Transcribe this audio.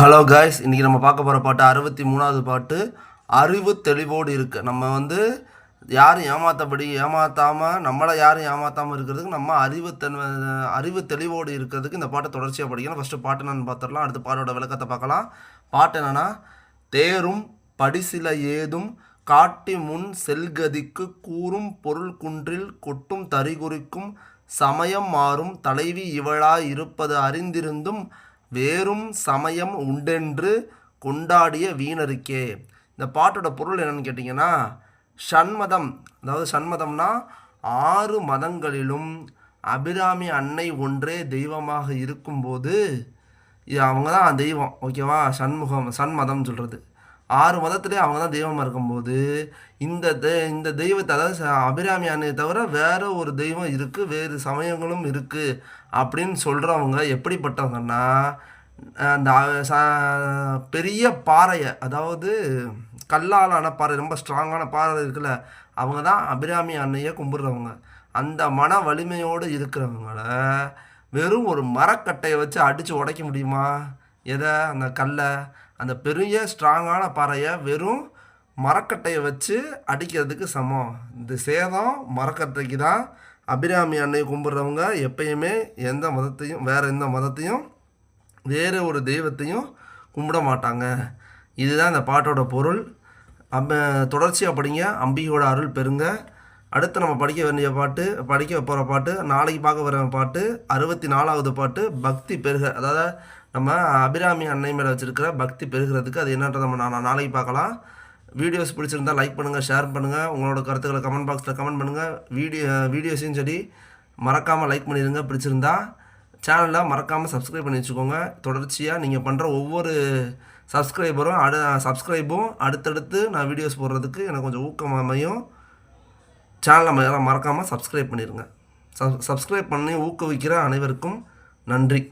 Hello guys, இன்றைக்கி நம்ம பார்க்க போகிற பாட்டு 63வது பாட்டு. அறிவு தெளிவோடு இருக்குது. நம்ம யாரும் ஏமாற்றாமல் நம்மளை யாரும் ஏமாற்றாமல் இருக்கிறதுக்கு நம்ம அறிவு தெளிவோடு இருக்கிறதுக்கு இந்த பாட்டை தொடர்ச்சியாக படிக்கணும். ஃபஸ்ட்டு பாட்டு என்னன்னு பார்த்துடலாம், அடுத்து பாட்டோட விளக்கத்தை பார்க்கலாம். பாட்டு என்னென்னா, தேரும் படிசில ஏதும் காட்டி முன் செல்கதிக்கு கூறும் பொருள் குன்றில் கொட்டும் தறிகுறிக்கும் சமயம் மாறும் தலைவி இவளாய் இருப்பது அறிந்திருந்தும் வேறும் சமயம் உண்டென்று கொண்டாடிய வீணருக்கே. இந்த பாட்டோட பொருள் என்னன்னு கேட்டிங்கன்னா, ஷண்மதம், அதாவது ஷண்மதம்னா 6 மதங்களிலும் அபிராமி அன்னை ஒன்றே தெய்வமாக இருக்கும்போது அவங்க தான் தெய்வம். ஓகேவா? சண்மதம் சொல்கிறது 6 மதத்துலேயே அவங்க தான் தெய்வமாக இருக்கும்போது இந்த தெய்வத்தை, அதாவது அபிராமி அன்னையை தவிர வேறு ஒரு தெய்வம் இருக்குது, வேறு சமயங்களும் இருக்குது அப்படின்னு சொல்கிறவங்க எப்படிப்பட்டவங்கன்னா, அந்த பெரிய பாறையை, அதாவது கல்லாலான பாறை, ரொம்ப ஸ்ட்ராங்கான பாறை இருக்குல்ல, அவங்க தான் அபிராமி அன்னையை கும்பிட்றவங்க. அந்த மன வலிமையோடு இருக்கிறவங்கள வெறும் ஒரு மரக்கட்டையை வச்சு அடித்து உடைக்க முடியுமா? எதை? அந்த கல்லை, அந்த பெரிய ஸ்ட்ராங்கான பாறையை வேறும் மரக்கட்டையை வச்சு அடிக்கிறதுக்கு சமம். இந்த சேதம் மரக்கட்டைக்கு தான். அபிராமி அன்னையை கும்பிட்றவங்க எப்பயுமே வேறு எந்த மதத்தையும் வேறு ஒரு தெய்வத்தையும் கும்பிட மாட்டாங்க. இதுதான் இந்த பாட்டோட பொருள். தொடர்ச்சியாக படிங்க, அம்பிகையோட அருள் பெறுங்க. அடுத்து நம்ம படிக்க போகிற பாட்டு, நாளைக்கு பார்க்க வர பாட்டு 64வது பாட்டு, பக்தி பெருக. அதாவது நம்ம அபிராமி அன்னை மேலே வச்சுருக்கிற பக்தி பெருகிறதுக்கு அது என்னன்றதை நம்ம நாளைக்கு பார்க்கலாம். வீடியோஸ் பிடிச்சிருந்தால் லைக் பண்ணுங்கள், ஷேர் பண்ணுங்கள், உங்களோட கருத்துக்களை கமெண்ட் பாக்ஸில் கமெண்ட் பண்ணுங்கள். வீடியோஸையும் சரி மறக்காமல் லைக் பண்ணிடுங்க. பிடிச்சிருந்தா சேனலில் மறக்காமல் சப்ஸ்கிரைப் பண்ணி வச்சுக்கோங்க. தொடர்ச்சியாக நீங்கள் பண்ணுற ஒவ்வொரு சப்ஸ்கிரைபும் அடுத்தடுத்து நான் வீடியோஸ் போடுறதுக்கு எனக்கு கொஞ்சம் ஊக்கமாமையும். சேனலை மறக்காமல் சப்ஸ்கிரைப் பண்ணிடுங்க. சப்ஸ்கிரைப் பண்ணி ஊக்குவிக்கிற அனைவருக்கும் நன்றி.